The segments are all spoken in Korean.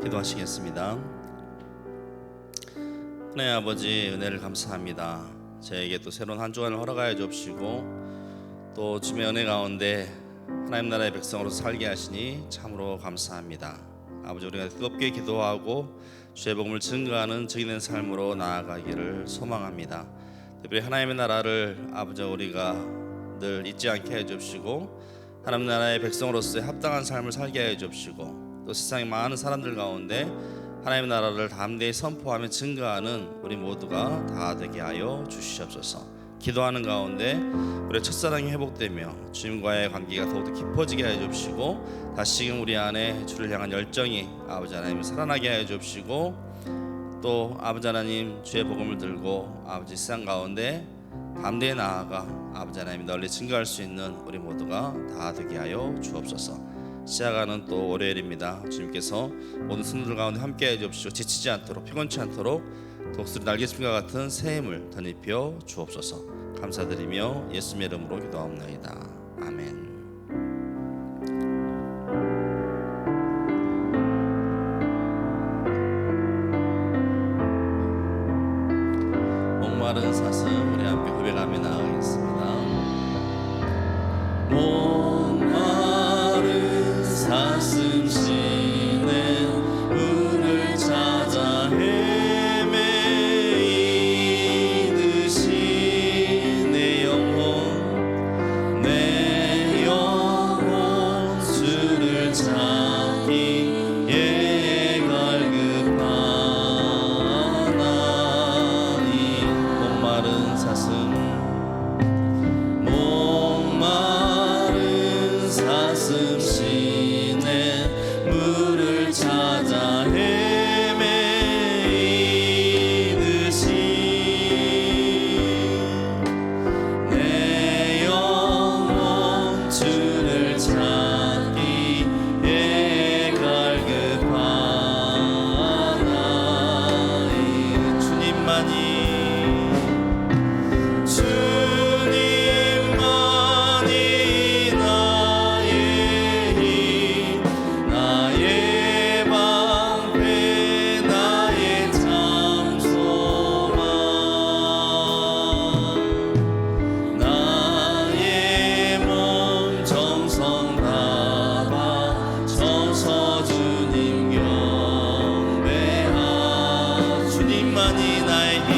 기도하시겠습니다. 하나님 아버지, 은혜를 감사합니다. 저에게 또 새로운 한 주간을 허락하여 주옵시고 또 주님의 은혜 가운데 하나님 나라의 백성으로 살게 하시니 참으로 감사합니다. 아버지, 우리가 뜨겁게 기도하고 주의 복음을 증거하는 증인된 삶으로 나아가기를 소망합니다. 특별히 하나님의 나라를 아버지 우리가 늘 잊지 않게 해 주옵시고 하나님 나라의 백성으로서의 합당한 삶을 살게 해 주옵시고 또 세상의 많은 사람들 가운데 하나님의 나라를 담대히 선포하며 증거하는 우리 모두가 다 되게 하여 주시옵소서. 기도하는 가운데 우리의 첫사랑이 회복되며 주님과의 관계가 더욱더 깊어지게 해 주옵시고 다시금 우리 안에 주를 향한 열정이 아버지 하나님을 살아나게 해 주옵시고 또 아버지 하나님 주의 복음을 들고 아버지 세상 가운데 담대히 나아가 아버지 하나님 널리 증거할 수 있는 우리 모두가 다 되게 하여 주옵소서. 시작하는 또 월요일입니다. 주님께서 모든 성도들 가운데 함께 해 주옵시고 지치지 않도록 피곤치 않도록 독수리 날개짓과 같은 새 힘을 덧입혀 주옵소서. 감사드리며 예수님의 이름으로 기도하옵나이다. 아멘. 목마른 사슴 우리 함께 고백하며 나아가겠습니다. 목마른 사슴 쉬는 물을 찾아 헤매이듯이 내 영혼 주를 찾기에 갈급하나니 목마른 사슴 쉬네 물을 찾아 헤매이듯이 내 영혼 주를 찾기에 갈급하나이 주님만이 나의 힘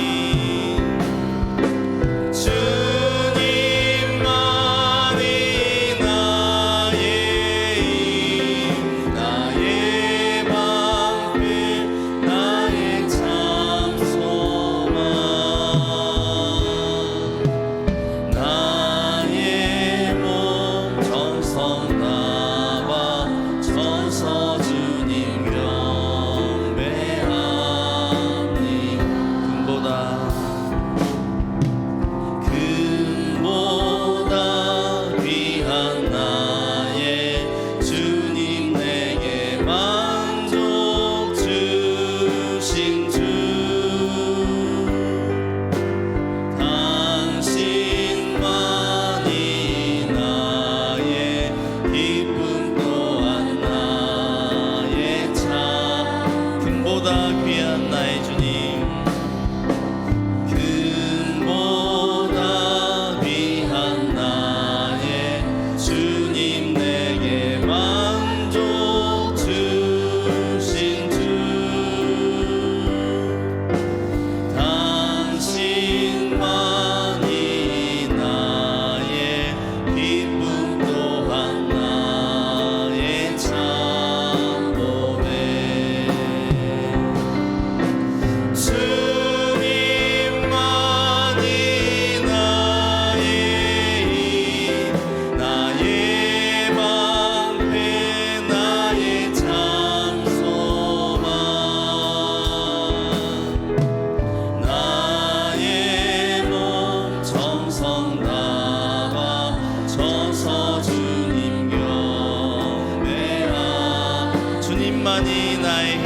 주님만이 나의 힘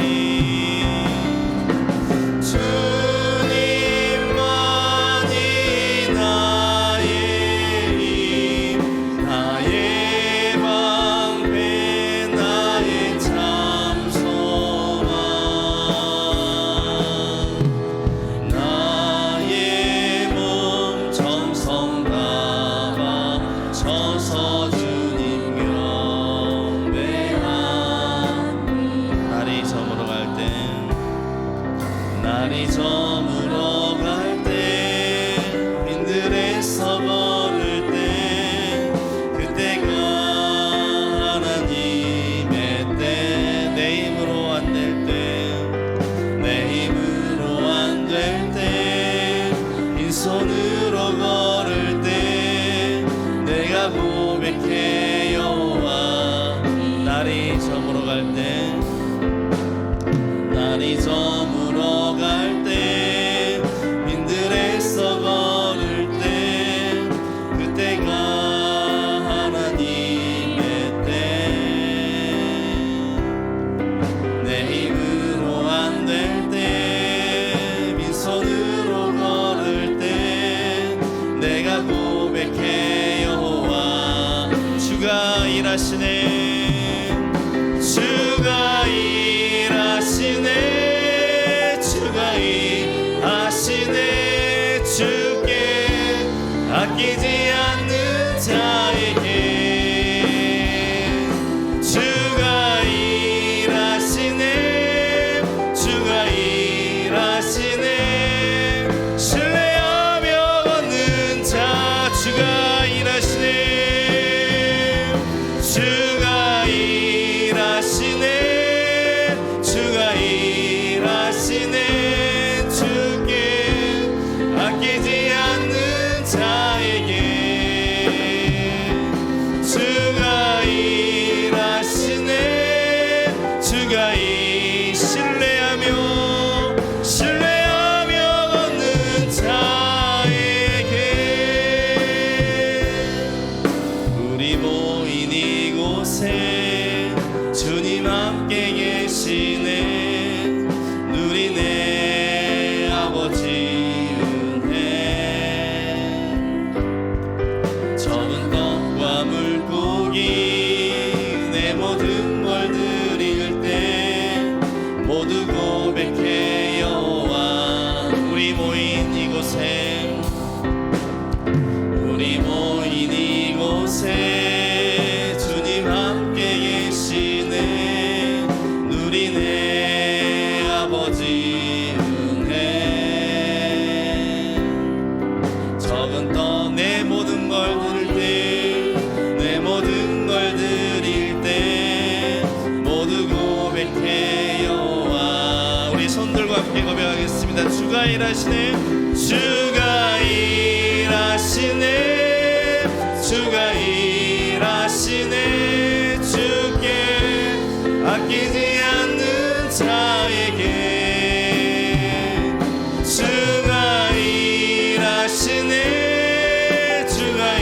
주님만이 나의 힘 나의 방패 나의 참 소망 날이 저물어 갈 때 빈들에서 걸을 때 그때가 하나님의 때 내 힘으로 안 될 때 내 힘으로 안 될 때 빈손으로 걸을 때 내가 고백해 여호와 날이 저물어 갈 때 날이 저물어 갈 때 빈들에서 걸을 때 그때가 하나님의 때 내 힘으로 안 될 때 빈손으로 걸을 때 내가 고백해 여호와 주가 일하시네 주가 일하시네 주가 일하시네 주께 아끼지 않는 자에게 주가 일하시네 주가 일하시네 신뢰하며 걷는 자 주가 일하시네 주가 일하시네 주가 일하시네 주께 아끼지 않는 자에게 주가 일하시네 주가 신뢰하며 걷는 자에게 우리 모인 이곳에 주님 함께 계시네 누리네 아버지 은혜 적은 떡과 물고기 내 모든 걸 드릴 때 모두 고백해 여호와 우리 모인 이곳에 주님 함께 계시네 누리네 아버지 은혜 적은 떡 내 모든 걸 드릴 때 내 모든 걸 드릴 때 모두 고백해 여호와 우리 손들과 함께 고백하겠습니다 주가 일하시네 주가 일하시네 주가 일하시네 주께 아끼지 않는 자에게 주가 일하시네 주가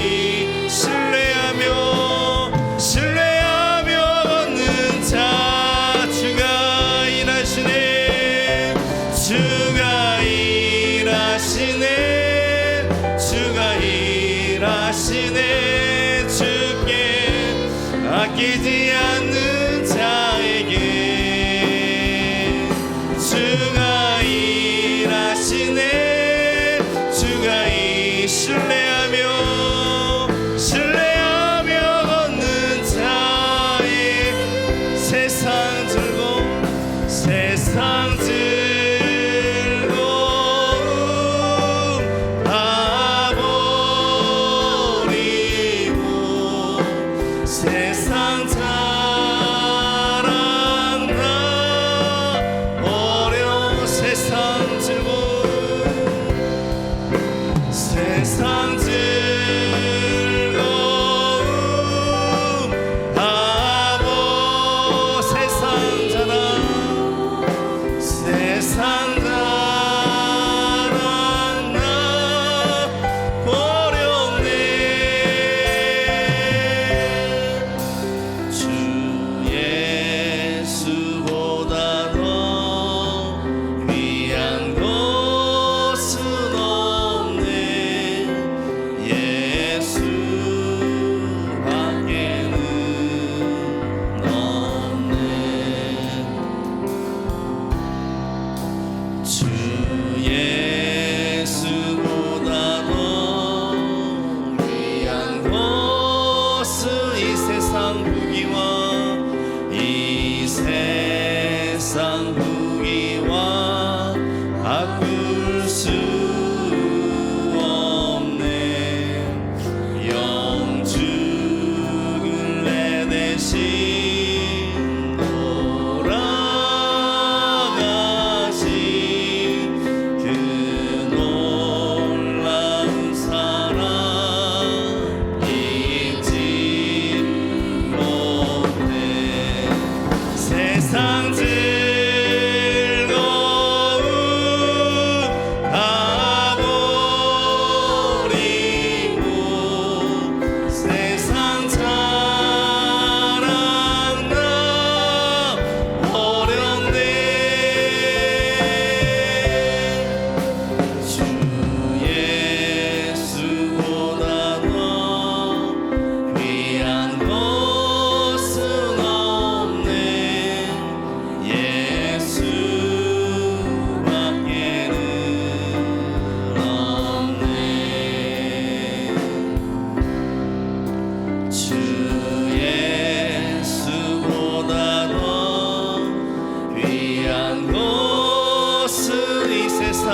신뢰하며 걷는 자 주가 일하시네 주가 일하시네 주가 일하시네 주께 아끼지 않는 자에게 주가 일하시네 주가 신뢰하며 걷는 자의 세상 즐거움 다 버리고 세상 자랑 다 어려운 세상 즐거움 세상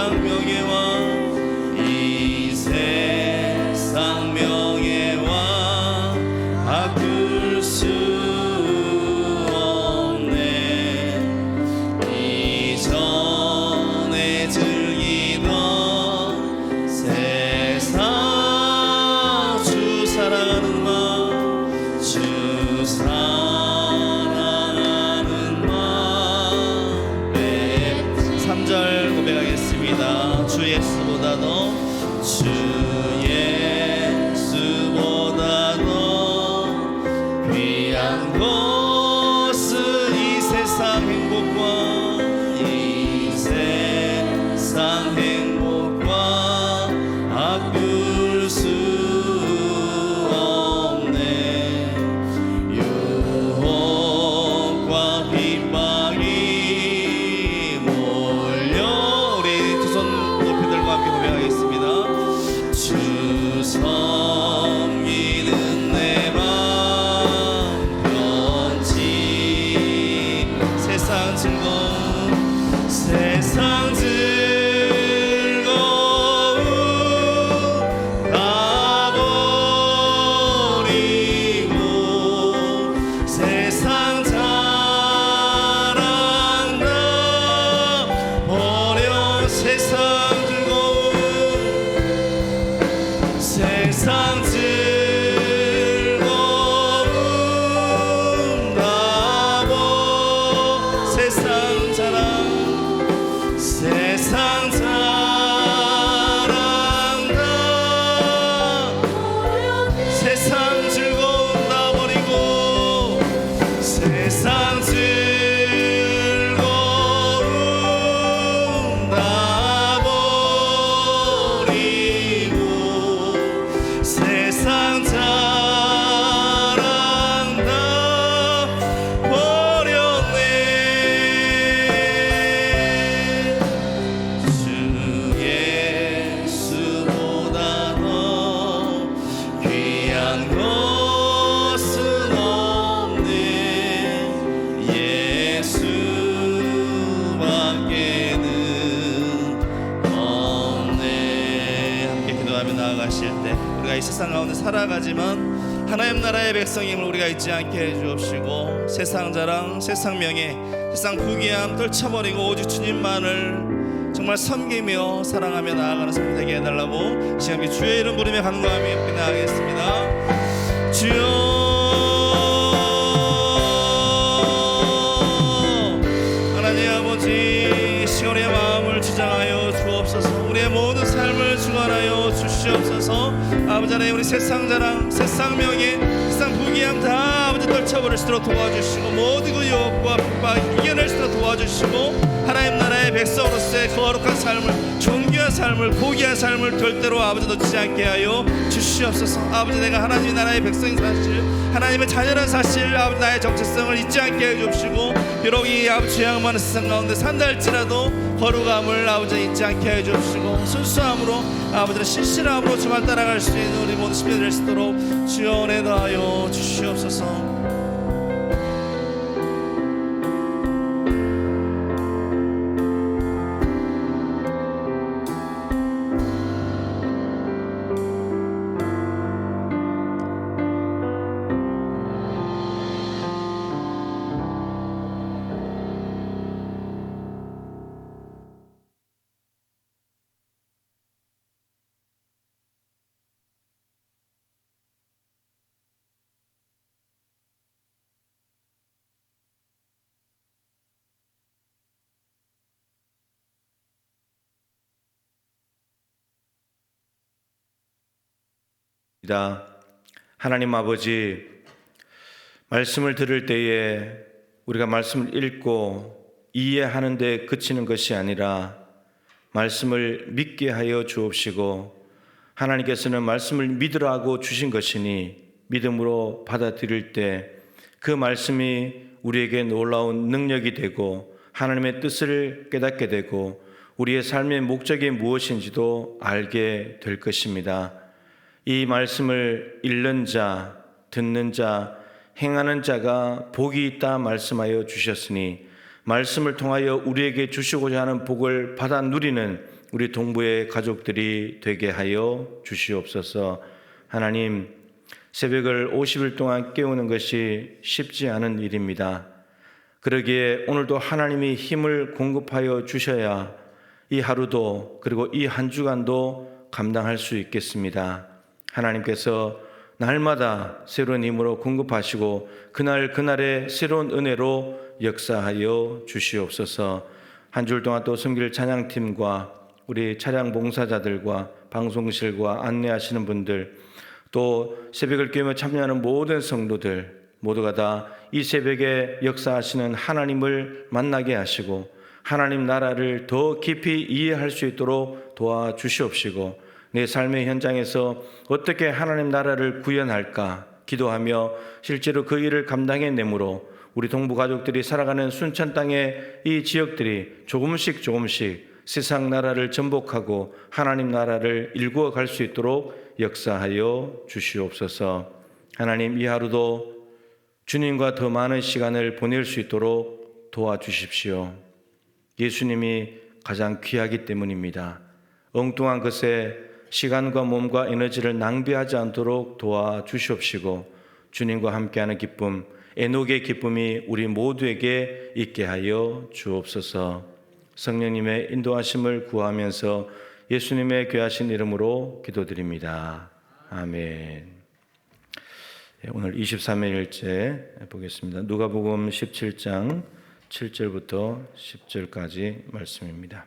세상 명예와 이 세상 명예와 바꿀 수 없네. 이전에 즐기던 세상 주 사랑하는 마음 주 사랑하는 마음에 3절 고백하겠습니다. 주 예수보다도 주 예수보다도 귀한 것은 이 세상 행복과 이 세상 행복과 바꿀 수 없네. 유혹과 핍박이 몰려 우리 두 손 높이 들고 함께 고백하겠습니다. 주 섬기는 내 맘 편지 세상 즐거움 세상 즐거움 다 버리고 세상 자랑 다 버려. 세상 즐거움 세상 즐거움 다 버려. 세상 자랑 세상 자랑 다 세상 즐거움 다 버리고 세상 즐거움 다 버리고 세상 자랑 다 버렸네. 주 예수보다도 귀한 것은 없네. 예수밖에는 없네. 함께 기도하며 나아가실 때 우리가 이 세상 가운데 살아가지만 하나님 나라의 백성임을 우리가 잊지 않게 해주옵시고 세상 자랑 세상 명예 세상 부귀함 떨쳐버리고 오직 주님만을 정말 섬기며 사랑하며 나아가는 삶 되게 해달라고 시간에 주의 이름 부르며 간구하며 함께 나아가겠습니다. 주여 하나님 아버지 시온의 마음을 주장하여 주옵소서. 우리의 모든 삶을 주관하여 주시옵소서. 아버지 하나님 우리 세상 자랑 세상 명예 세상 부귀함 다 아버지 떨쳐버릴 수 있도록 도와주시고 모든 그 유혹과 핍박 이겨낼 수 있도록 도와주시고 하나님 나라의 백성으로서의 거룩한 삶을 존귀한 삶을 고귀한 삶을 절대로 아버지 놓치지 않게 하여 주시옵소서. 아버지 내가 하나님의 나라의 백성인 사실 하나님의 자녀란 사실 아버지 나의 정체성을 잊지 않게 해주시고 비록 이 아버지 죄악 많은 세상 가운데 산다 할지라도 거룩함을 아버지 잊지 않게 해주시고 순수함으로 아버지는 신실함으로 주만 따라갈 수 있는 우리 모든 시민이 될 수 있도록 주여 은혜 더하여 주시옵소서. 하나님 아버지, 말씀을 들을 때에 우리가 말씀을 읽고 이해하는 데 그치는 것이 아니라 말씀을 믿게 하여 주옵시고 하나님께서는 말씀을 믿으라고 주신 것이니 믿음으로 받아들일 때 그 말씀이 우리에게 놀라운 능력이 되고 하나님의 뜻을 깨닫게 되고 우리의 삶의 목적이 무엇인지도 알게 될 것입니다. 이 말씀을 읽는 자, 듣는 자, 행하는 자가 복이 있다 말씀하여 주셨으니 말씀을 통하여 우리에게 주시고자 하는 복을 받아 누리는 우리 동부의 가족들이 되게 하여 주시옵소서. 하나님, 새벽을 50일 동안 깨우는 것이 쉽지 않은 일입니다. 그러기에 오늘도 하나님이 힘을 공급하여 주셔야 이 하루도 그리고 이 한 주간도 감당할 수 있겠습니다. 하나님께서 날마다 새로운 힘으로 공급하시고 그날 그날의 새로운 은혜로 역사하여 주시옵소서. 한 주 동안 또 섬길 찬양팀과 우리 차량 봉사자들과 방송실과 안내하시는 분들, 또 새벽을 깨우며 참여하는 모든 성도들 모두가 다 이 새벽에 역사하시는 하나님을 만나게 하시고 하나님 나라를 더 깊이 이해할 수 있도록 도와주시옵시고, 내 삶의 현장에서 어떻게 하나님 나라를 구현할까 기도하며 실제로 그 일을 감당해내므로 우리 동부 가족들이 살아가는 순천 땅의 이 지역들이 조금씩 세상 나라를 전복하고 하나님 나라를 일구어 갈 수 있도록 역사하여 주시옵소서. 하나님, 이 하루도 주님과 더 많은 시간을 보낼 수 있도록 도와주십시오. 예수님이 가장 귀하기 때문입니다. 엉뚱한 것에 시간과 몸과 에너지를 낭비하지 않도록 도와주시옵시고, 주님과 함께하는 기쁨, 에녹의 기쁨이 우리 모두에게 있게 하여 주옵소서. 성령님의 인도하심을 구하면서 예수님의 귀하신 이름으로 기도드립니다. 아멘. 오늘 23일째 보겠습니다. 누가복음 17장 7절부터 10절까지 말씀입니다.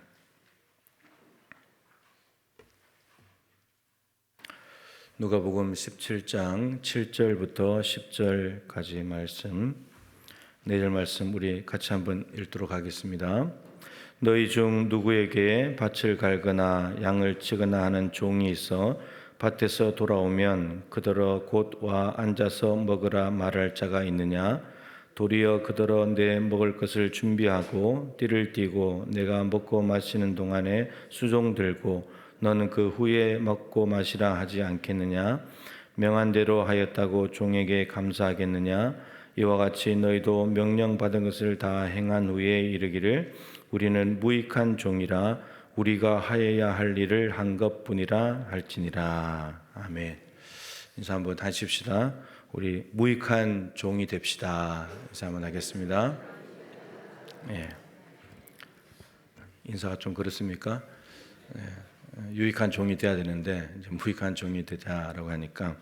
누가복음 17장 7절부터 10절까지 말씀, 4절 말씀 우리 같이 한번 읽도록 하겠습니다. 너희 중 누구에게 밭을 갈거나 양을 치거나 하는 종이 있어 밭에서 돌아오면 그더러 곧 와 앉아서 먹으라 말할 자가 있느냐? 도리어 그더러 내 먹을 것을 준비하고 띠를 띠고 내가 먹고 마시는 동안에 수종 들고 너는 그 후에 먹고 마시라 하지 않겠느냐? 명한 대로 하였다고 종에게 감사하겠느냐? 이와 같이 너희도 명령받은 것을 다 행한 후에 이르기를 우리는 무익한 종이라 우리가 하여야 할 일을 한 것뿐이라 할지니라. 아멘. 인사 한번 하십시다. 우리 무익한 종이 됩시다. 인사 한번 하겠습니다. 예. 인사가 좀 그렇습니까? 예. 유익한 종이 돼야 되는데 이제 무익한 종이 되자라고 하니까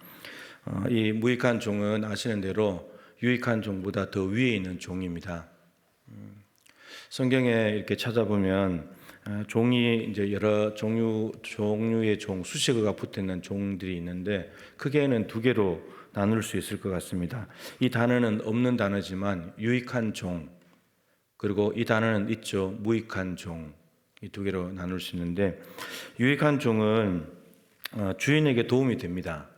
이 무익한 종은 아시는 대로 유익한 종보다 더 위에 있는 종입니다. 성경에 이렇게 찾아보면 종이 이제 여러 종류의 종, 수식어가 붙어 있는 종들이 있는데 크게는 두 개로 나눌 수 있을 것 같습니다. 이 단어는 없는 단어지만 유익한 종, 그리고 이 단어는 있죠. 무익한 종. 이 두 개로 나눌 수 있는데, 유익한 종은 주인에게 도움이 됩니다.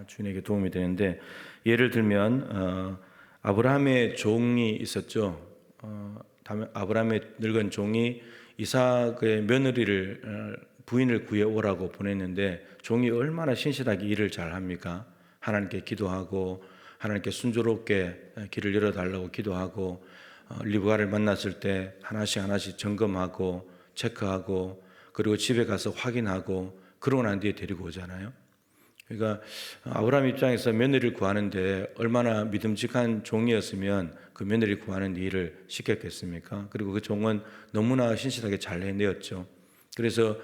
주인에게 도움이 되는데, 예를 들면 아브라함의 종이 있었죠. 아브라함의 늙은 종이 이삭의 며느리를 부인을 구해오라고 보냈는데 종이 얼마나 신실하게 일을 잘합니까? 하나님께 기도하고 하나님께 순조롭게 길을 열어달라고 기도하고 리브가를 만났을 때 하나씩 점검하고 체크하고 그리고 집에 가서 확인하고 그러고 난 뒤에 데리고 오잖아요. 그러니까 아브라함 입장에서 며느리를 구하는데 얼마나 믿음직한 종이었으면 그 며느리 구하는 일을 시켰겠습니까? 그리고 그 종은 너무나 신실하게 잘 해내었죠. 그래서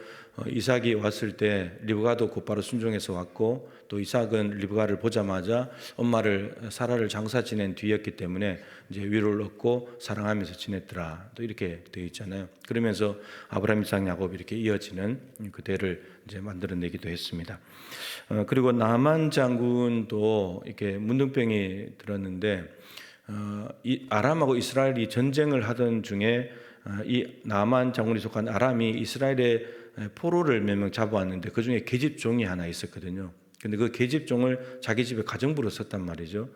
이삭이 왔을 때 리브가도 곧바로 순종해서 왔고, 또 이삭은 리브가를 보자마자 엄마를 사라를 장사 지낸 뒤였기 때문에 이제 위로를 얻고 사랑하면서 지냈더라. 또 이렇게 되어 있잖아요. 그러면서 아브라함, 이삭, 야곱 이렇게 이어지는 그 대를 이제 만들어내기도 했습니다. 그리고 나만 장군도 이렇게 문둥병이 들었는데 이 아람하고 이스라엘이 전쟁을 하던 중에 이 나만 장군이 속한 아람이 이스라엘의 포로를 몇 명 잡아왔는데 그 중에 계집종이 하나 있었거든요. 근데 그 계집종을 자기 집에 가정부로 썼단 말이죠.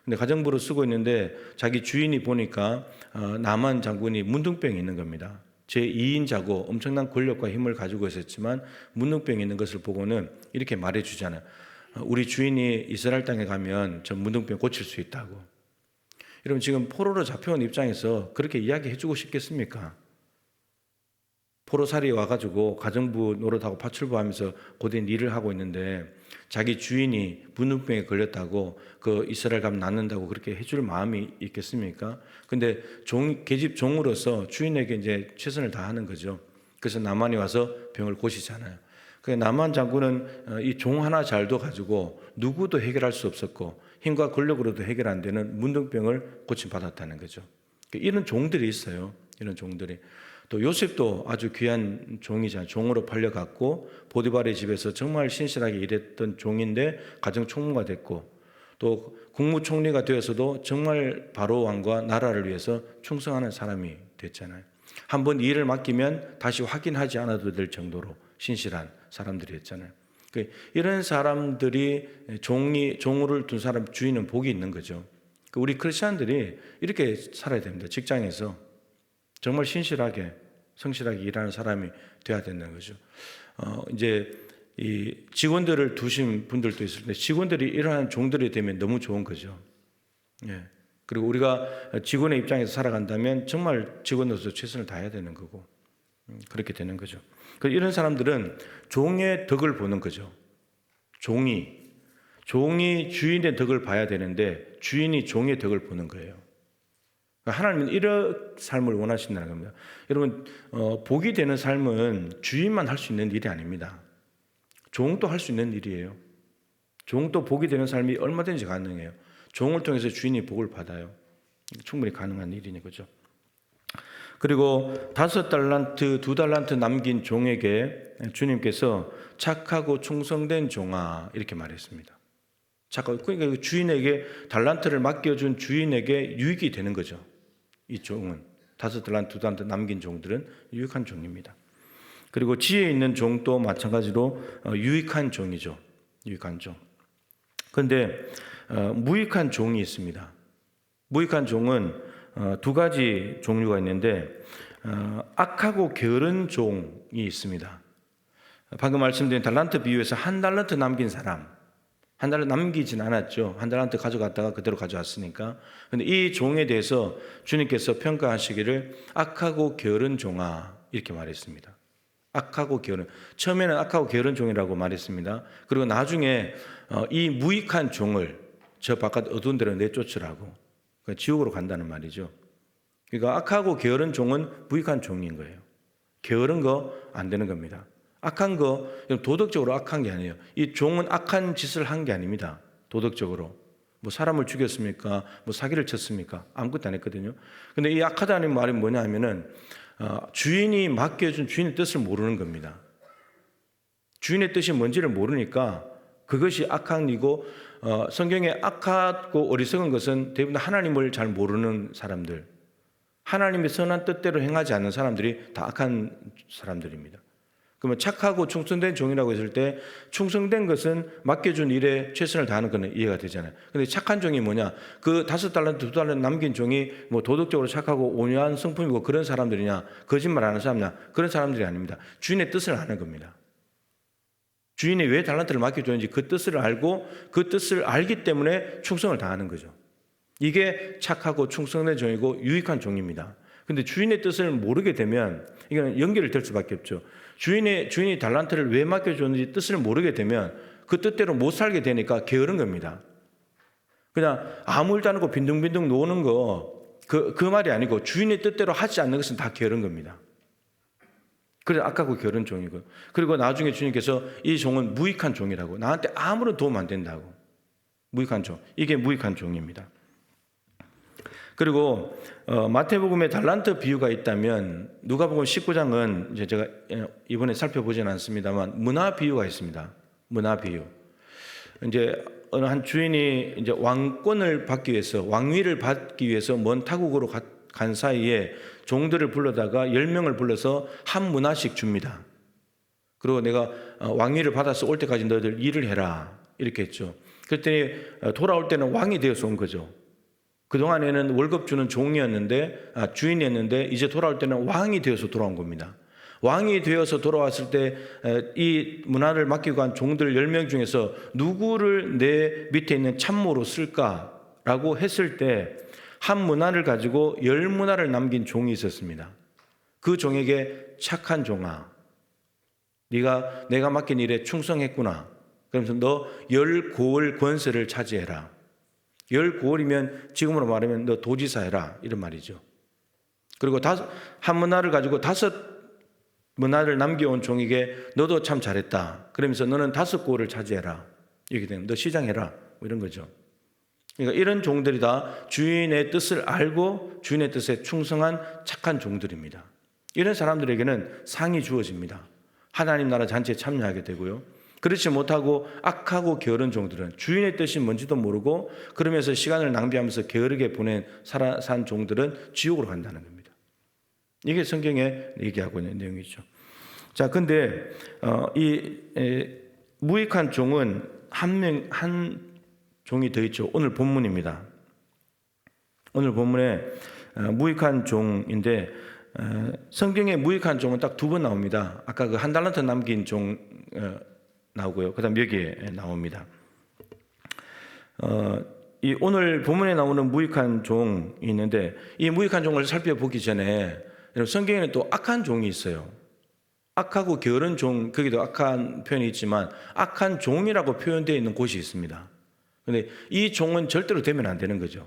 근데 가정부로 쓰고 있는데 자기 주인이 보니까 나만 장군이 문둥병이 있는 겁니다. 제2인자고 엄청난 권력과 힘을 가지고 있었지만 문둥병이 있는 것을 보고는 이렇게 말해주잖아요. 우리 주인이 이스라엘 땅에 가면 저 문둥병 고칠 수 있다고. 여러분, 지금 포로로 잡혀온 입장에서 그렇게 이야기해주고 싶겠습니까? 포로살이 와가지고 가정부 노릇하고 파출부하면서 고된 일을 하고 있는데 자기 주인이 문둥병에 걸렸다고 그 이스라엘 가면 낫는다고 그렇게 해줄 마음이 있겠습니까? 근데 계집 종으로서 주인에게 이제 최선을 다하는 거죠. 그래서 나만이 와서 병을 고치잖아요. 그 나만 장군은 이 종 하나 잘도 가지고 누구도 해결할 수 없었고 힘과 권력으로도 해결 안 되는 문둥병을 고침받았다는 거죠. 이런 종들이 있어요. 이런 종들이. 또 요셉도 아주 귀한 종이잖아요. 종으로 팔려갔고 보디발의 집에서 정말 신실하게 일했던 종인데 가정 총무가 됐고 또 국무총리가 되어서도 정말 바로 왕과 나라를 위해서 충성하는 사람이 됐잖아요. 한번 일을 맡기면 다시 확인하지 않아도 될 정도로 신실한 사람들이었잖아요. 이런 사람들이 종을 둔 사람 주인은 복이 있는 거죠. 우리 크리스천들이 이렇게 살아야 됩니다. 직장에서 정말 신실하게 성실하게 일하는 사람이 돼야 된다는 거죠. 이제 이 직원들을 두신 분들도 있을 텐데 직원들이 이러한 종들이 되면 너무 좋은 거죠. 예. 그리고 우리가 직원의 입장에서 살아간다면 정말 직원으로서 최선을 다해야 되는 거고 그렇게 되는 거죠. 이런 사람들은 종의 덕을 보는 거죠. 종이 주인의 덕을 봐야 되는데 주인이 종의 덕을 보는 거예요. 하나님은 이런 삶을 원하신다는 겁니다. 여러분 복이 되는 삶은 주인만 할 수 있는 일이 아닙니다. 종도 할 수 있는 일이에요. 종도 복이 되는 삶이 얼마든지 가능해요. 종을 통해서 주인이 복을 받아요. 충분히 가능한 일이니 거죠. 그리고 5달란트, 2달란트 남긴 종에게 주님께서 착하고 충성된 종아 이렇게 말했습니다. 그러니까 주인에게 달란트를 맡겨준 주인에게 유익이 되는 거죠. 이 종은 5달란트, 2달란트 남긴 종들은 유익한 종입니다. 그리고 지혜 있는 종도 마찬가지로 유익한 종이죠. 유익한 종. 그런데 무익한 종이 있습니다. 무익한 종은 두 가지 종류가 있는데 악하고 게으른 종이 있습니다. 방금 말씀드린 달란트 비유에서 1달란트 남긴 사람, 1달란트 남기진 않았죠. 1달란트 가져갔다가 그대로 가져왔으니까. 그런데 이 종에 대해서 주님께서 평가하시기를 악하고 게으른 종아 이렇게 말했습니다. 악하고 게으른. 처음에는 악하고 게으른 종이라고 말했습니다. 그리고 나중에 이 무익한 종을 저 바깥 어두운 데로 내쫓으라고. 그러니까 지옥으로 간다는 말이죠. 그러니까 악하고 게으른 종은 무익한 종인 거예요. 게으른 거 안 되는 겁니다. 악한 거 도덕적으로 악한 게 아니에요. 이 종은 악한 짓을 한 게 아닙니다. 도덕적으로 뭐 사람을 죽였습니까? 뭐 사기를 쳤습니까? 아무것도 안 했거든요. 근데 이 악하다는 말이 뭐냐 하면은 주인이 맡겨준 주인의 뜻을 모르는 겁니다. 주인의 뜻이 뭔지를 모르니까 그것이 악한 일이고 성경에 악하고 어리석은 것은 대부분 하나님을 잘 모르는 사람들, 하나님의 선한 뜻대로 행하지 않는 사람들이 다 악한 사람들입니다. 그러면 착하고 충성된 종이라고 했을 때 충성된 것은 맡겨준 일에 최선을 다하는 것은 이해가 되잖아요. 근데 착한 종이 뭐냐? 그 5달란트, 2달란트 남긴 종이 뭐 도덕적으로 착하고 온유한 성품이고 그런 사람들이냐? 거짓말 안 하는 사람이냐? 그런 사람들이 아닙니다. 주인의 뜻을 아는 겁니다. 주인이 왜 달란트를 맡겨줬는지 그 뜻을 알고 그 뜻을 알기 때문에 충성을 다하는 거죠. 이게 착하고 충성된 종이고 유익한 종입니다. 근데 주인의 뜻을 모르게 되면 이건 연결이 될 수밖에 없죠. 주인이 달란트를 왜 맡겨줬는지 뜻을 모르게 되면 그 뜻대로 못 살게 되니까 게으른 겁니다. 그냥 아무 일도 안 하고 빈둥빈둥 노는 거 그 말이 아니고 주인의 뜻대로 하지 않는 것은 다 게으른 겁니다. 그래서 악하고 게으른 종이고 그리고 나중에 주님께서 이 종은 무익한 종이라고 나한테 아무런 도움 안 된다고 무익한 종 이게 무익한 종입니다. 그리고 마태복음에 달란트 비유가 있다면 누가복음 19장은 이제 제가 이번에 살펴보지는 않습니다만 문화 비유가 있습니다. 문화 비유. 이제 어느 한 주인이 이제 왕권을 받기 위해서 왕위를 받기 위해서 먼 타국으로 간 사이에 종들을 불러다가 10명을 불러서 한 문화씩 줍니다. 그리고 내가 왕위를 받아서 올 때까지 너희들 일을 해라 이렇게 했죠. 그랬더니 돌아올 때는 왕이 되어서 온 거죠. 그동안에는 월급 주는 종이었는데 주인이었는데 이제 돌아올 때는 왕이 되어서 돌아온 겁니다. 왕이 되어서 돌아왔을 때 이 문화를 맡기고 간 종들 10명 중에서 누구를 내 밑에 있는 참모로 쓸까라고 했을 때 한 문화를 가지고 10문화를 남긴 종이 있었습니다. 그 종에게 착한 종아, 내가 맡긴 일에 충성했구나. 그러면서 너 10고을 권세를 차지해라. 10고을이면 지금으로 말하면 너 도지사 해라, 이런 말이죠. 그리고 한 문화를 가지고 5문화를 남겨온 종에게 너도 참 잘했다. 그러면서 너는 5고을을 차지해라. 이렇게 되면 너 시장해라, 뭐 이런 거죠. 그러니까 이런 종들이 다 주인의 뜻을 알고 주인의 뜻에 충성한 착한 종들입니다. 이런 사람들에게는 상이 주어집니다. 하나님 나라 잔치에 참여하게 되고요. 그렇지 못하고 악하고 게으른 종들은 주인의 뜻이 뭔지도 모르고 그러면서 시간을 낭비하면서 게으르게 산 종들은 지옥으로 간다는 겁니다. 이게 성경에 얘기하고 있는 내용이죠. 자, 근데 무익한 종은 한 종이 더 있죠. 오늘 본문입니다. 오늘 본문에 무익한 종인데 성경에 무익한 종은 딱 2번 나옵니다. 아까 그 한 달란트 남긴 종 나오고요. 그다음 여기에 나옵니다. 이 오늘 본문에 나오는 무익한 종이 있는데 이 무익한 종을 살펴보기 전에 성경에는 또 악한 종이 있어요. 악하고 게으른 종, 거기도 악한 표현이 있지만 악한 종이라고 표현되어 있는 곳이 있습니다. 그런데 이 종은 절대로 되면 안 되는 거죠.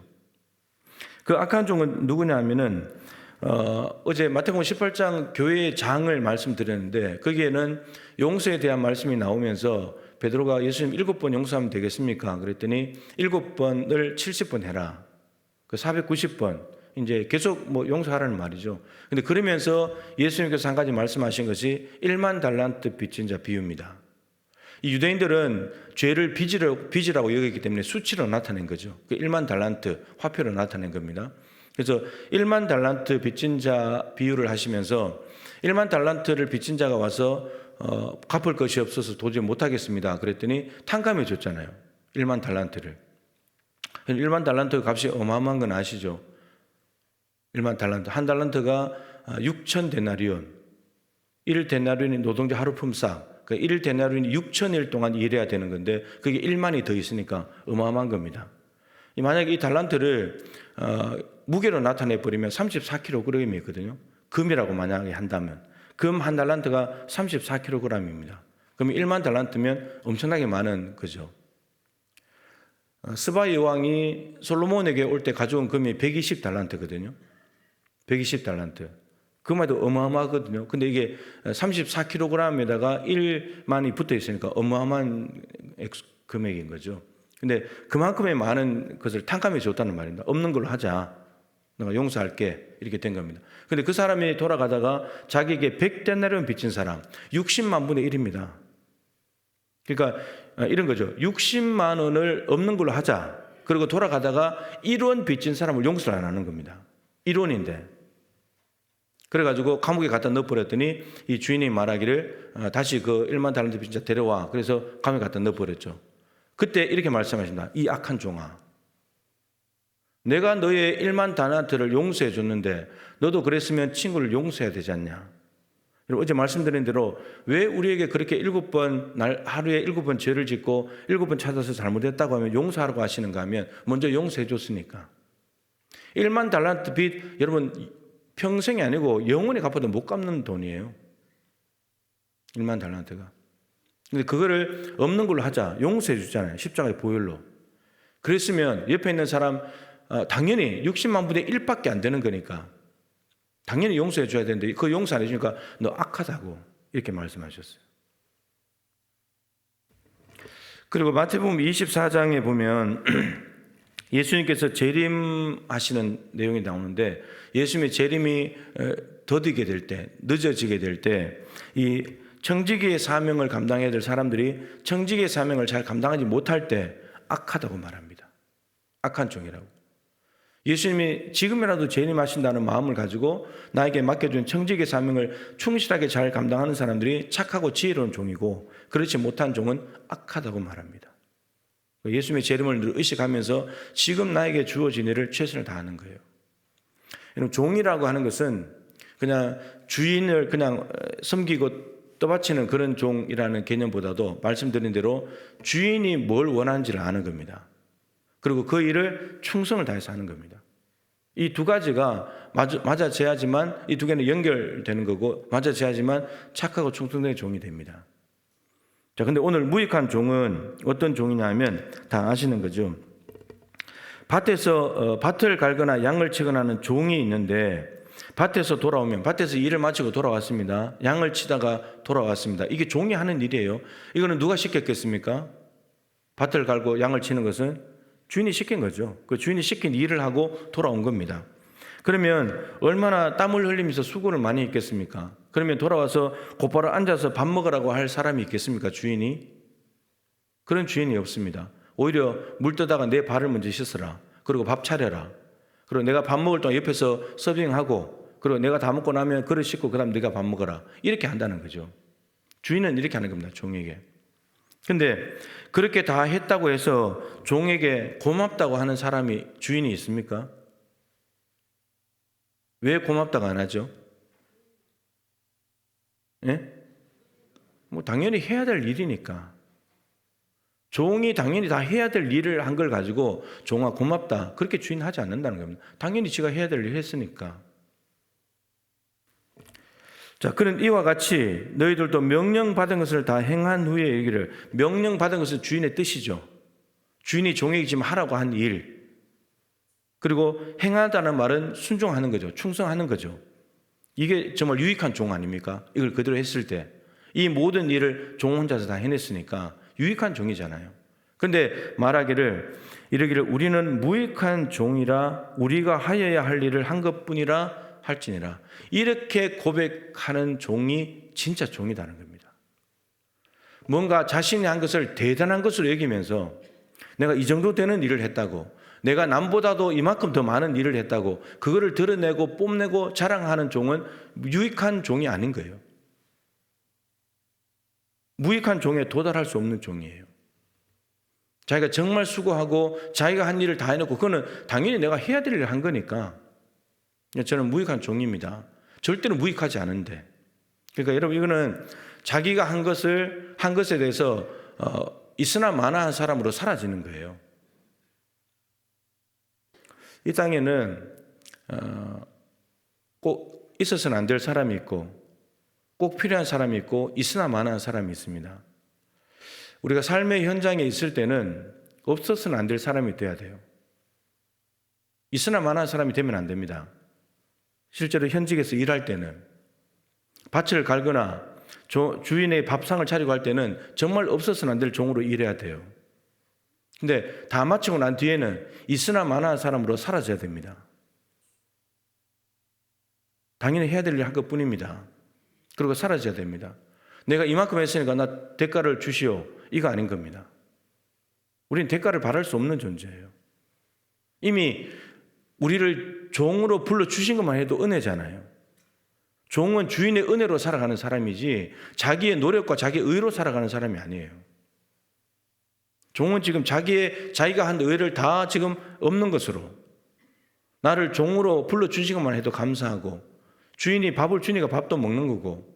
그 악한 종은 누구냐 하면은 어제 마태복음 18장 교회의 장을 말씀드렸는데 거기에는 용서에 대한 말씀이 나오면서 베드로가 예수님 7번 용서하면 되겠습니까? 그랬더니 7번을 70번 해라. 그 490번 이제 계속 뭐 용서하라는 말이죠. 근데 그러면서 예수님께서 한 가지 말씀하신 것이 1만 달란트 빚진 자 비유입니다. 이 유대인들은 죄를 빚이라고 여기기 때문에 수치로 나타낸 거죠. 그 1만 달란트 화표로 나타낸 겁니다. 그래서 1만 달란트 빚진 자 비유를 하시면서 1만 달란트를 빚진 자가 와서 갚을 것이 없어서 도저히 못하겠습니다. 그랬더니 탕감해 줬잖아요. 1만 달란트를. 1만 달란트 값이 어마어마한 건 아시죠? 1만 달란트. 한 달란트가 6천 데나리온. 1 데나리온이 노동자 하루 품삯. 그 1 데나리온이 6천일 동안 일해야 되는 건데 그게 1만이 더 있으니까 어마어마한 겁니다. 만약에 이 달란트를 무게로 나타내 버리면 34kg이 있거든요. 금이라고 만약에 한다면 금 한 달란트가 34kg입니다. 그럼 1만 달란트면 엄청나게 많은 거죠. 스바이 왕이 솔로몬에게 올 때 가져온 금이 120달란트거든요. 120달란트. 그만 해도 어마어마하거든요. 근데 이게 34kg에다가 1만이 붙어 있으니까 어마어마한 금액인 거죠. 근데 그만큼의 많은 것을 탕감해 줬다는 말입니다. 없는 걸로 하자. 내가 용서할게. 이렇게 된 겁니다. 근데 그 사람이 돌아가다가 자기에게 100데나리온 빚진 사람 60만 분의 1입니다. 그러니까 이런 거죠. 60만 원을 없는 걸로 하자. 그리고 돌아가다가 1원 빚진 사람을 용서를 안 하는 겁니다. 1원인데. 그래가지고 감옥에 갖다 넣어버렸더니 이 주인이 말하기를 다시 그 1만 달란트 빚진 자 데려와. 그래서 감옥에 갖다 넣어버렸죠. 그때 이렇게 말씀하십니다. 이 악한 종아. 내가 너의 1만 달란트를 용서해 줬는데 너도 그랬으면 친구를 용서해야 되지 않냐. 어제 말씀드린 대로 왜 우리에게 그렇게 하루에 7번 죄를 짓고 7번 찾아서 잘못했다고 하면 용서하라고 하시는가 하면 먼저 용서해 줬으니까. 1만 달란트 빚 여러분 평생이 아니고 영원히 갚아도 못 갚는 돈이에요. 1만 달란트가. 근데 그거를 없는 걸로 하자. 용서해 주잖아요. 십자가의 보혈로. 그랬으면 옆에 있는 사람 당연히 60만 분의 1밖에 안 되는 거니까 당연히 용서해 줘야 되는데 그 용서 안 해주니까 너 악하다고 이렇게 말씀하셨어요. 그리고 마태복음 24장에 보면 예수님께서 재림하시는 내용이 나오는데 예수님의 재림이 더디게 될 때, 늦어지게 될 때 이 청지기의 사명을 감당해야 될 사람들이 청지기의 사명을 잘 감당하지 못할 때 악하다고 말합니다. 악한 종이라고. 예수님이 지금이라도 재림하신다는 마음을 가지고 나에게 맡겨준 청지기의 사명을 충실하게 잘 감당하는 사람들이 착하고 지혜로운 종이고 그렇지 못한 종은 악하다고 말합니다. 예수님의 재림을 늘 의식하면서 지금 나에게 주어진 일을 최선을 다하는 거예요. 여러분, 종이라고 하는 것은 그냥 주인을 그냥 섬기고 떠받치는 그런 종이라는 개념보다도 말씀드린 대로 주인이 뭘 원하는지를 아는 겁니다. 그리고 그 일을 충성을 다해서 하는 겁니다. 이 두 가지가 맞아져야지만 이 두 개는 연결되는 거고 맞아져야지만 착하고 충성된 종이 됩니다. 자, 근데 오늘 무익한 종은 어떤 종이냐 하면 다 아시는 거죠. 밭에서 밭을 갈거나 양을 치거나 하는 종이 있는데 밭에서 돌아오면 밭에서 일을 마치고 돌아왔습니다. 양을 치다가 돌아왔습니다. 이게 종이 하는 일이에요. 이거는 누가 시켰겠습니까? 밭을 갈고 양을 치는 것은 주인이 시킨 거죠. 그 주인이 시킨 일을 하고 돌아온 겁니다. 그러면 얼마나 땀을 흘리면서 수고를 많이 했겠습니까? 그러면 돌아와서 곧바로 앉아서 밥 먹으라고 할 사람이 있겠습니까? 주인이? 그런 주인이 없습니다. 오히려 물 떠다가 내 발을 먼저 씻어라. 그리고 밥 차려라. 그리고 내가 밥 먹을 동안 옆에서 서빙하고 그리고 내가 다 먹고 나면 그릇 씻고 그 다음 네가 밥 먹어라. 이렇게 한다는 거죠. 주인은 이렇게 하는 겁니다. 종에게. 근데 그렇게 다 했다고 해서 종에게 고맙다고 하는 사람이 주인이 있습니까? 왜 고맙다고 안 하죠? 예? 뭐 당연히 해야 될 일이니까. 종이 당연히 다 해야 될 일을 한 걸 가지고 종아 고맙다 그렇게 주인 하지 않는다는 겁니다. 당연히 지가 해야 될 일을 했으니까. 자, 그런 이와 같이 너희들도 명령받은 것을 다 행한 후에 얘기를, 명령받은 것은 주인의 뜻이죠. 주인이 종에게 지금 하라고 한 일. 그리고 행하다는 말은 순종하는 거죠. 충성하는 거죠. 이게 정말 유익한 종 아닙니까? 이걸 그대로 했을 때. 이 모든 일을 종 혼자서 다 해냈으니까 유익한 종이잖아요. 그런데 말하기를 이르기를 우리는 무익한 종이라 우리가 하여야 할 일을 한 것뿐이라 할지니라. 이렇게 고백하는 종이 진짜 종이라는 겁니다. 뭔가 자신이 한 것을 대단한 것으로 여기면서 내가 이 정도 되는 일을 했다고, 내가 남보다도 이만큼 더 많은 일을 했다고 그거를 드러내고 뽐내고 자랑하는 종은 유익한 종이 아닌 거예요. 무익한 종에 도달할 수 없는 종이에요. 자기가 정말 수고하고 자기가 한 일을 다 해놓고 그거는 당연히 내가 해야 될 일을 한 거니까 저는 무익한 종입니다. 절대로 무익하지 않은데. 그러니까 여러분 이거는 자기가 한 것에 대해서 있으나 마나한 사람으로 사라지는 거예요. 이 땅에는 꼭 있어서는 안 될 사람이 있고 꼭 필요한 사람이 있고 있으나 마나한 사람이 있습니다. 우리가 삶의 현장에 있을 때는 없어서는 안 될 사람이 돼야 돼요. 있으나 마나한 사람이 되면 안 됩니다. 실제로 현직에서 일할 때는 밭을 갈거나 주인의 밥상을 차리고 할 때는 정말 없어서는 안 될 종으로 일해야 돼요. 근데 다 마치고 난 뒤에는 있으나 마나한 사람으로 사라져야 됩니다. 당연히 해야 될 일 한 것뿐입니다. 그리고 사라져야 됩니다. 내가 이만큼 했으니까 나 대가를 주시오. 이거 아닌 겁니다. 우리는 대가를 바랄 수 없는 존재예요. 이미 우리를 종으로 불러주신 것만 해도 은혜잖아요. 종은 주인의 은혜로 살아가는 사람이지 자기의 노력과 자기의 의로 살아가는 사람이 아니에요. 종은 지금 자기가 한 의를 다 지금 없는 것으로 나를 종으로 불러주신 것만 해도 감사하고 주인이 밥을 주니까 밥도 먹는 거고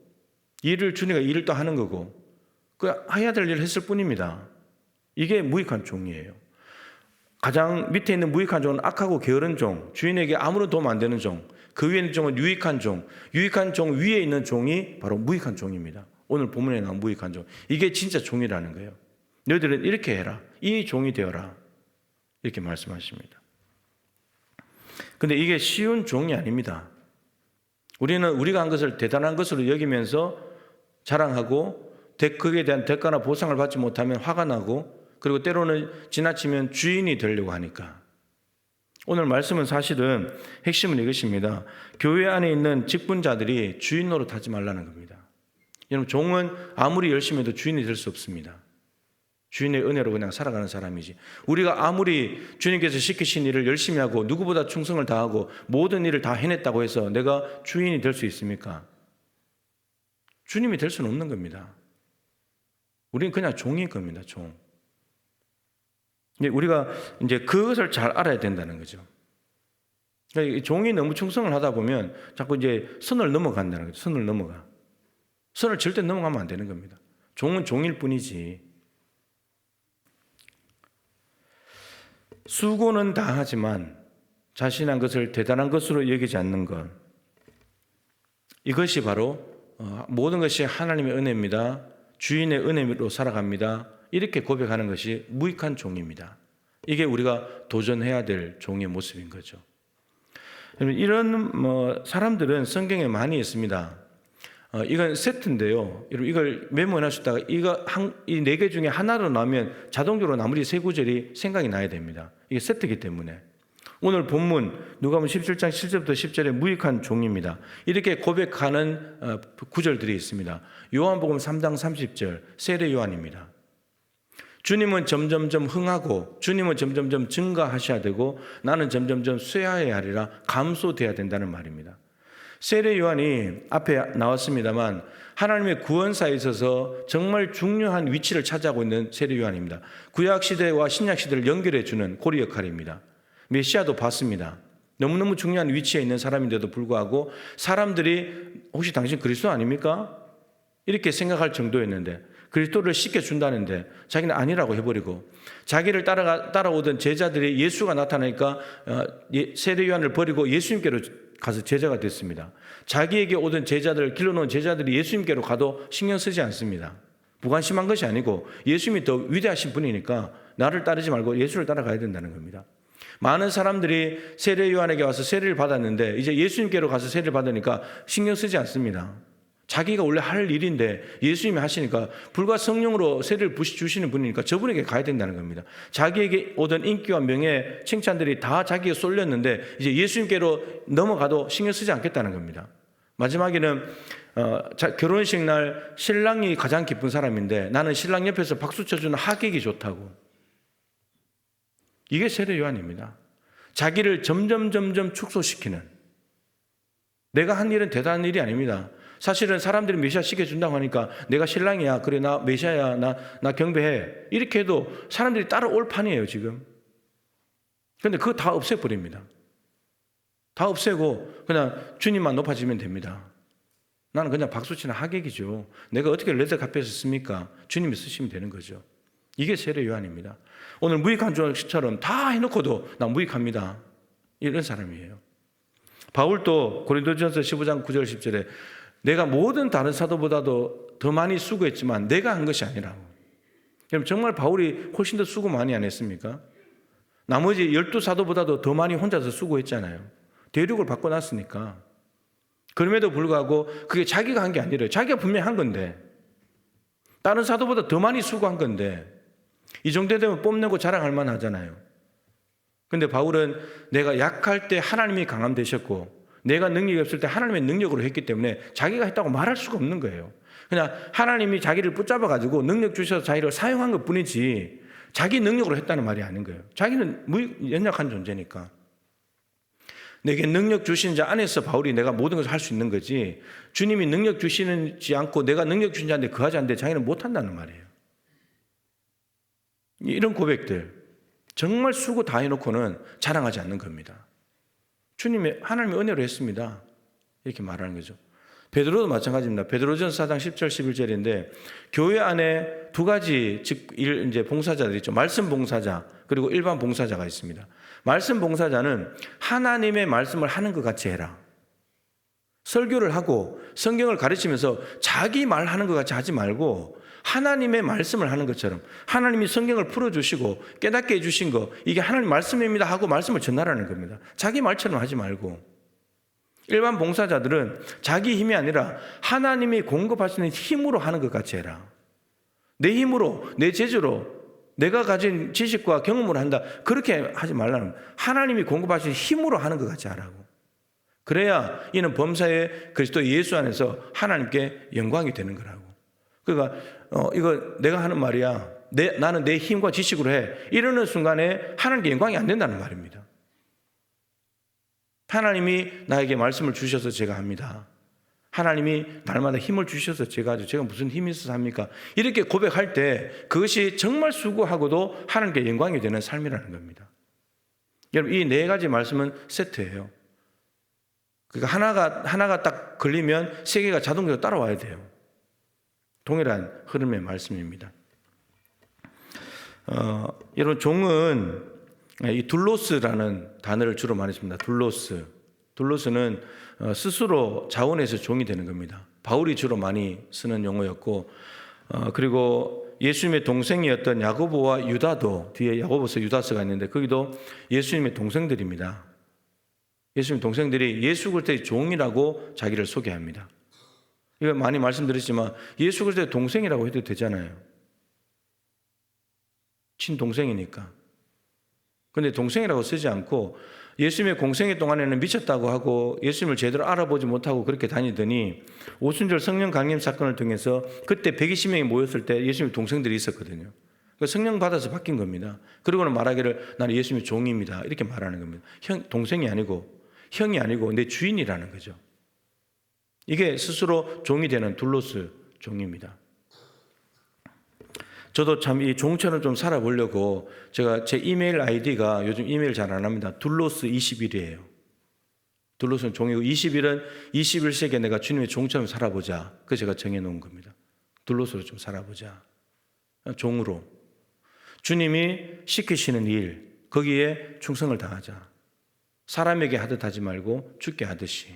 일을 주니까 일을 또 하는 거고 그 해야 될 일을 했을 뿐입니다. 이게 무익한 종이에요. 가장 밑에 있는 무익한 종은 악하고 게으른 종, 주인에게 아무런 도움 안 되는 종, 그 위에 있는 종은 유익한 종, 유익한 종 위에 있는 종이 바로 무익한 종입니다. 오늘 본문에 나온 무익한 종. 이게 진짜 종이라는 거예요. 너희들은 이렇게 해라. 이 종이 되어라. 이렇게 말씀하십니다. 근데 이게 쉬운 종이 아닙니다. 우리는 우리가 한 것을 대단한 것으로 여기면서 자랑하고 거기에 대한 대가나 보상을 받지 못하면 화가 나고 그리고 때로는 지나치면 주인이 되려고 하니까. 오늘 말씀은 사실은 핵심은 이것입니다. 교회 안에 있는 직분자들이 주인 노릇하지 말라는 겁니다. 여러분 종은 아무리 열심히 해도 주인이 될 수 없습니다. 주인의 은혜로 그냥 살아가는 사람이지. 우리가 아무리 주님께서 시키신 일을 열심히 하고 누구보다 충성을 다하고 모든 일을 다 해냈다고 해서 내가 주인이 될 수 있습니까? 주님이 될 수는 없는 겁니다. 우리는 그냥 종일 겁니다. 종. 우리가 이제 그것을 잘 알아야 된다는 거죠. 그러니까 종이 너무 충성을 하다 보면 자꾸 이제 선을 넘어간다는 거죠. 선을 넘어가. 선을 절대 넘어가면 안 되는 겁니다. 종은 종일 뿐이지. 수고는 다 하지만 자신한 것을 대단한 것으로 여기지 않는 것, 이것이 바로 모든 것이 하나님의 은혜입니다. 주인의 은혜로 살아갑니다. 이렇게 고백하는 것이 무익한 종입니다. 이게 우리가 도전해야 될 종의 모습인 거죠. 이런 사람들은 성경에 많이 있습니다. 이건 세트인데요. 여러분 이걸 메모해 놨다가 이 네 개 중에 하나로 나오면 자동적으로 나머지 세 구절이 생각이 나야 됩니다. 이게 세트이기 때문에. 오늘 본문 누가복음 17장 7절부터 10절에 무익한 종입니다. 이렇게 고백하는 구절들이 있습니다. 요한복음 3장 30절 세례 요한입니다. 주님은 점점점 흥하고 주님은 점점점 증가하셔야 되고 나는 점점점 쇠하여야 하리라 감소돼야 된다는 말입니다. 세례 요한이 앞에 나왔습니다만 하나님의 구원사에 있어서 정말 중요한 위치를 차지하고 있는 세례 요한입니다. 구약시대와 신약시대를 연결해 주는 고리 역할입니다. 메시아도 봤습니다. 너무너무 중요한 위치에 있는 사람인데도 불구하고 사람들이 혹시 당신 그리스도 아닙니까? 이렇게 생각할 정도였는데 그리스도를 씻겨준다는데 자기는 아니라고 해버리고 자기를 따라오던 제자들이 예수가 나타나니까 세례 요한을 버리고 예수님께로 가서 제자가 됐습니다. 자기에게 오던 제자들, 길러놓은 제자들이 예수님께로 가도 신경 쓰지 않습니다. 무관심한 것이 아니고 예수님이 더 위대하신 분이니까 나를 따르지 말고 예수를 따라가야 된다는 겁니다. 많은 사람들이 세례 요한에게 와서 세례를 받았는데 이제 예수님께로 가서 세례를 받으니까 신경 쓰지 않습니다. 자기가 원래 할 일인데 예수님이 하시니까 불과 성령으로 세례를 주시는 분이니까 저분에게 가야 된다는 겁니다. 자기에게 오던 인기와 명예, 칭찬들이 다 자기에 쏠렸는데 이제 예수님께로 넘어가도 신경 쓰지 않겠다는 겁니다. 마지막에는 결혼식 날 신랑이 가장 기쁜 사람인데 나는 신랑 옆에서 박수 쳐주는 하객이 좋다고. 이게 세례 요한입니다. 자기를 점점 축소시키는, 내가 한 일은 대단한 일이 아닙니다. 사실은 사람들이 메시아 시켜준다고 하니까 내가 신랑이야, 그래 나 메시아야, 나 경배해, 이렇게 해도 사람들이 따라올 판이에요 지금. 그런데 그거 다 없애버립니다. 다 없애고 그냥 주님만 높아지면 됩니다. 나는 그냥 박수치는 하객이죠. 내가 어떻게 레드카펫을 씁니까? 주님이 쓰시면 되는 거죠. 이게 세례 요한입니다. 오늘 무익한 종처럼 다 해놓고도 나 무익합니다, 이런 사람이에요. 바울도 고린도전서 15장 9절 10절에 내가 모든 다른 사도보다도 더 많이 수고했지만 내가 한 것이 아니라고. 그럼 정말 바울이 훨씬 더 수고 많이 안 했습니까? 나머지 12사도보다도 더 많이 혼자서 수고했잖아요. 대륙을 바꿔놨으니까. 그럼에도 불구하고 그게 자기가 한 게 아니라요. 자기가 분명히 한 건데, 다른 사도보다 더 많이 수고한 건데 이 정도 되면 뽐내고 자랑할 만하잖아요. 근데 바울은 내가 약할 때 하나님이 강함 되셨고 내가 능력이 없을 때 하나님의 능력으로 했기 때문에 자기가 했다고 말할 수가 없는 거예요. 그냥 하나님이 자기를 붙잡아가지고 능력 주셔서 자기를 사용한 것 뿐이지 자기 능력으로 했다는 말이 아닌 거예요. 자기는 연약한 존재니까. 내게 능력 주시는 자 안에서 바울이 내가 모든 것을 할 수 있는 거지, 주님이 능력 주시지 않고 내가 능력 주신 자한테 그하지 않는데 자기는 못한다는 말이에요. 이런 고백들 정말 수고 다 해놓고는 자랑하지 않는 겁니다. 하나님의 은혜로 했습니다, 이렇게 말하는 거죠. 베드로도 마찬가지입니다. 베드로전서 4장 10절 11절인데 교회 안에 두 가지 이제 봉사자들이 있죠. 말씀 봉사자 그리고 일반 봉사자가 있습니다. 말씀 봉사자는 하나님의 말씀을 하는 것 같이 해라. 설교를 하고 성경을 가르치면서 자기 말하는 것 같이 하지 말고 하나님의 말씀을 하는 것처럼 하나님이 성경을 풀어주시고 깨닫게 해주신 거, 이게 하나님 말씀입니다 하고 말씀을 전하라는 겁니다. 자기 말처럼 하지 말고. 일반 봉사자들은 자기 힘이 아니라 하나님이 공급하시는 힘으로 하는 것 같이 해라. 내 힘으로, 내 재주로, 내가 가진 지식과 경험으로 한다, 그렇게 하지 말라는 거예요. 하나님이 공급하시는 힘으로 하는 것 같이 하라고. 그래야 이는 범사에 그리스도 예수 안에서 하나님께 영광이 되는 거라고. 그러니까 이거 내가 하는 말이야, 나는 내 힘과 지식으로 해, 이러는 순간에 하나님께 영광이 안 된다는 말입니다. 하나님이 나에게 말씀을 주셔서 제가 합니다. 하나님이 날마다 힘을 주셔서 제가 무슨 힘이 있어서 합니까? 이렇게 고백할 때 그것이 정말 수고하고도 하나님께 영광이 되는 삶이라는 겁니다. 여러분, 이 네 가지 말씀은 세트예요. 그러니까 하나가 딱 걸리면 세 개가 자동적으로 따라와야 돼요. 동일한 흐름의 말씀입니다. 여러분, 종은 이 둘로스라는 단어를 주로 많이 씁니다. 둘로스. 둘로스는 스스로 자원해서 종이 되는 겁니다. 바울이 주로 많이 쓰는 용어였고, 그리고 예수님의 동생이었던 야고보와 유다도, 뒤에 야고보서 유다서가 있는데 거기도 예수님의 동생들입니다. 예수님 동생들이 예수 그리스도의 종이라고 자기를 소개합니다. 이거 많이 말씀드렸지만 예수 그리스도의 동생이라고 해도 되잖아요. 친동생이니까. 그런데 동생이라고 쓰지 않고 예수님의 공생애 동안에는 미쳤다고 하고 예수님을 제대로 알아보지 못하고 그렇게 다니더니 오순절 성령 강림 사건을 통해서 그때 120명이 모였을 때 예수님의 동생들이 있었거든요. 성령 받아서 바뀐 겁니다. 그러고는 말하기를 나는 예수님의 종입니다. 이렇게 말하는 겁니다. 동생이 아니고 형이 아니고 내 주인이라는 거죠. 이게 스스로 종이 되는 둘로스 종입니다. 저도 참 이 종처럼 좀 살아보려고 제가 제 이메일 아이디가 요즘 이메일 잘 안 합니다. 둘로스 21이에요. 둘로스는 종이고 21은 21세기에 내가 주님의 종처럼 살아보자. 그래서 제가 정해놓은 겁니다. 둘로스로 좀 살아보자. 종으로. 주님이 시키시는 일, 거기에 충성을 다하자. 사람에게 하듯 하지 말고 주께 하듯이.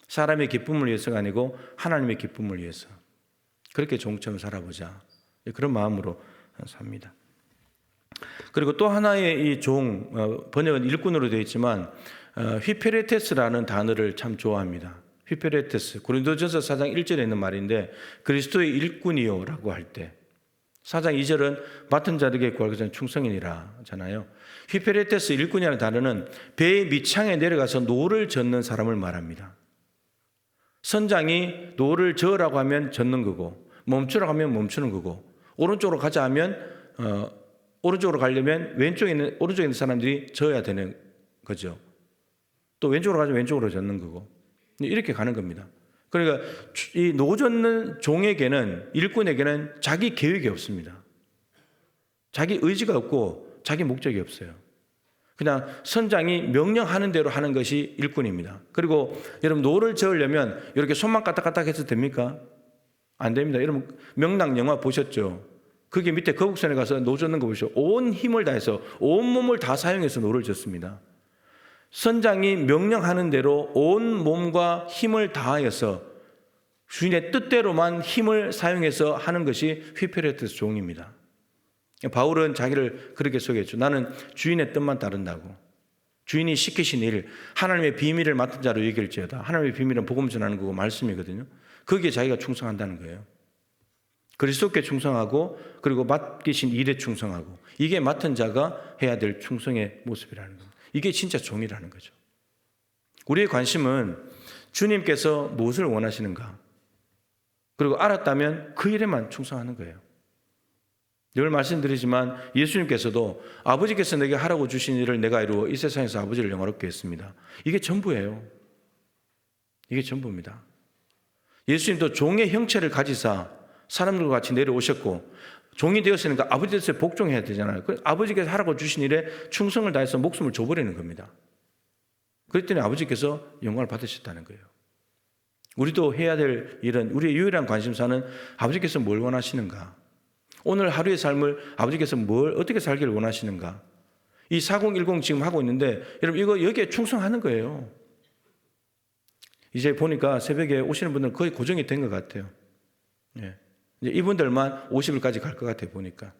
사람의 기쁨을 위해서가 아니고 하나님의 기쁨을 위해서. 그렇게 종처럼 살아보자. 그런 마음으로 삽니다. 그리고 또 하나의 이 종, 번역은 일꾼으로 되어 있지만 휘페레테스라는 단어를 참 좋아합니다. 휘페레테스, 고린도전서 4장 1절에 있는 말인데 그리스도의 일꾼이요라고 할 때 4장 2절은 맡은 자에게 구할 것은 충성이니라 하잖아요. 휘페레테스 일꾼이라는 단어는 배의 밑창에 내려가서 노를 젓는 사람을 말합니다. 선장이 노를 저으라고 하면 젓는 거고 멈추라고 하면 멈추는 거고 오른쪽으로 가자 하면 오른쪽으로 가려면 오른쪽에 있는 사람들이 져야 되는 거죠. 또 왼쪽으로 가면 왼쪽으로 젓는 거고 이렇게 가는 겁니다. 그러니까 이 노 젓는 종에게는 일꾼에게는 자기 계획이 없습니다. 자기 의지가 없고 자기 목적이 없어요. 그냥 선장이 명령하는 대로 하는 것이 일꾼입니다. 그리고 여러분 노를 저으려면 이렇게 손만 까딱까딱 해서 됩니까? 안 됩니다. 여러분 명랑 영화 보셨죠? 그게 밑에 거북선에 가서 노 젓는 거 보시죠. 온 힘을 다해서 온 몸을 다 사용해서 노를 젓습니다. 선장이 명령하는 대로 온 몸과 힘을 다하여서 주인의 뜻대로만 힘을 사용해서 하는 것이 휘페레테스 종입니다. 바울은 자기를 그렇게 소개했죠. 나는 주인의 뜻만 따른다고. 주인이 시키신 일, 하나님의 비밀을 맡은 자로 얘기할지어다. 하나님의 비밀은 복음 전하는 거고 말씀이거든요. 거기에 자기가 충성한다는 거예요. 그리스도께 충성하고 그리고 맡기신 일에 충성하고 이게 맡은 자가 해야 될 충성의 모습이라는 겁니다. 이게 진짜 종이라는 거죠. 우리의 관심은 주님께서 무엇을 원하시는가 그리고 알았다면 그 일에만 충성하는 거예요. 늘 말씀드리지만 예수님께서도 아버지께서 내게 하라고 주신 일을 내가 이루어 이 세상에서 아버지를 영화롭게 했습니다. 이게 전부예요. 이게 전부입니다. 예수님도 종의 형체를 가지사 사람들과 같이 내려오셨고 종이 되었으니까 아버지 뜻에 복종해야 되잖아요. 아버지께서 하라고 주신 일에 충성을 다해서 목숨을 줘버리는 겁니다. 그랬더니 아버지께서 영광을 받으셨다는 거예요. 우리도 해야 될 일은 우리의 유일한 관심사는 아버지께서 뭘 원하시는가? 오늘 하루의 삶을 아버지께서 어떻게 살기를 원하시는가? 이 4010 지금 하고 있는데 여러분 이거 여기에 충성하는 거예요. 이제 보니까 새벽에 오시는 분들은 거의 고정이 된 것 같아요. 예. 이제 이분들만 50일까지 갈 것 같아요, 보니까.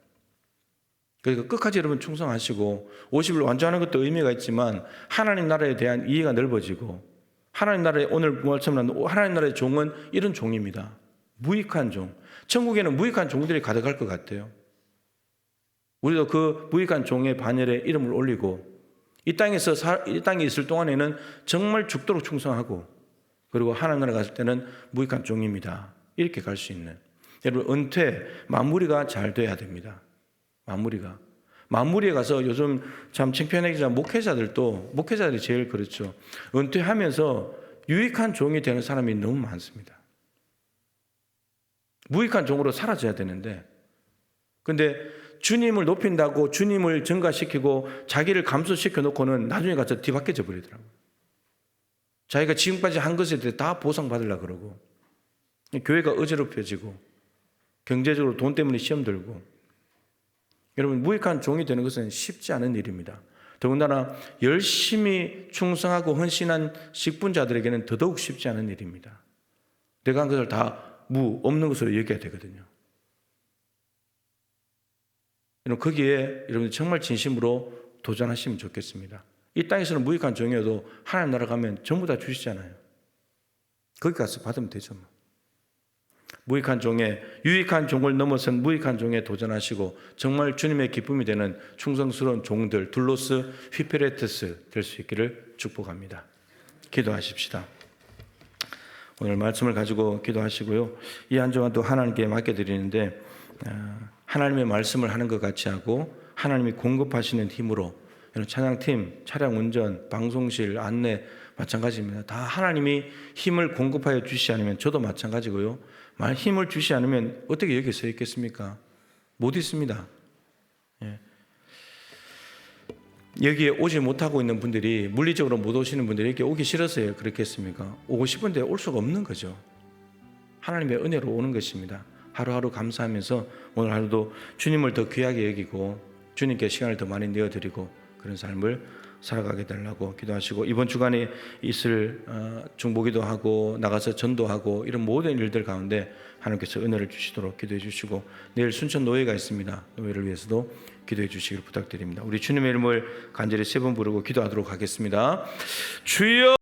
그러니까 끝까지 여러분 충성하시고 50일 완주하는 것도 의미가 있지만 하나님 나라에 대한 이해가 넓어지고 하나님 나라의 오늘 말씀하는 하나님 나라의 종은 이런 종입니다. 무익한 종. 천국에는 무익한 종들이 가득할 것 같아요. 우리도 그 무익한 종의 반열에 이름을 올리고 이 땅에 있을 동안에는 정말 죽도록 충성하고 그리고 하나님 나라 갔을 때는 무익한 종입니다. 이렇게 갈 수 있는. 여러분 은퇴, 마무리가 잘 돼야 됩니다. 마무리에 가서 요즘 참 창피하지만 목회자들이 제일 그렇죠. 은퇴하면서 유익한 종이 되는 사람이 너무 많습니다. 무익한 종으로 사라져야 되는데 근데 주님을 높인다고 주님을 증가시키고 자기를 감소시켜 놓고는 나중에 가서 뒤바뀌어져 버리더라고요. 자기가 지금까지 한 것에 대해 다 보상받으려고 그러고 교회가 어지럽혀지고 경제적으로 돈 때문에 시험 들고 여러분 무익한 종이 되는 것은 쉽지 않은 일입니다. 더군다나 열심히 충성하고 헌신한 직분자들에게는 더더욱 쉽지 않은 일입니다. 내가 한 것을 다 없는 것으로 여겨야 되거든요. 여러분, 거기에 여러분들 정말 진심으로 도전하시면 좋겠습니다. 이 땅에서는 무익한 종이어도 하나님 나라 가면 전부 다 주시잖아요. 거기 가서 받으면 되죠. 무익한 종에, 유익한 종을 넘어선 무익한 종에 도전하시고 정말 주님의 기쁨이 되는 충성스러운 종들, 둘로스 휘페레테스 될 수 있기를 축복합니다. 기도하십시다. 오늘 말씀을 가지고 기도하시고요. 이 한 주간 또 하나님께 맡겨드리는데, 하나님의 말씀을 하는 것 같이 하고 하나님이 공급하시는 힘으로, 찬양팀, 차량 운전, 방송실, 안내 마찬가지입니다. 다 하나님이 힘을 공급하여 주시지 않으면, 저도 마찬가지고요, 만약 힘을 주시지 않으면 어떻게 여기 서 있겠습니까? 못 있습니다. 예. 여기에 오지 못하고 있는 분들이, 물리적으로 못 오시는 분들이 여기 오기 싫어서 그렇겠습니까? 오고 싶은데 올 수가 없는 거죠. 하나님의 은혜로 오는 것입니다. 하루하루 감사하면서 오늘 하루도 주님을 더 귀하게 여기고 주님께 시간을 더 많이 내어드리고 그런 삶을 살아가게 달라고 기도하시고, 이번 주간에 있을 중보기도 하고 나가서 전도하고 이런 모든 일들 가운데 하나님께서 은혜를 주시도록 기도해 주시고, 내일 순천 노예가 있습니다. 노예를 위해서도 기도해 주시기를 부탁드립니다. 우리 주님의 이름을 간절히 3번 부르고 기도하도록 하겠습니다. 주여!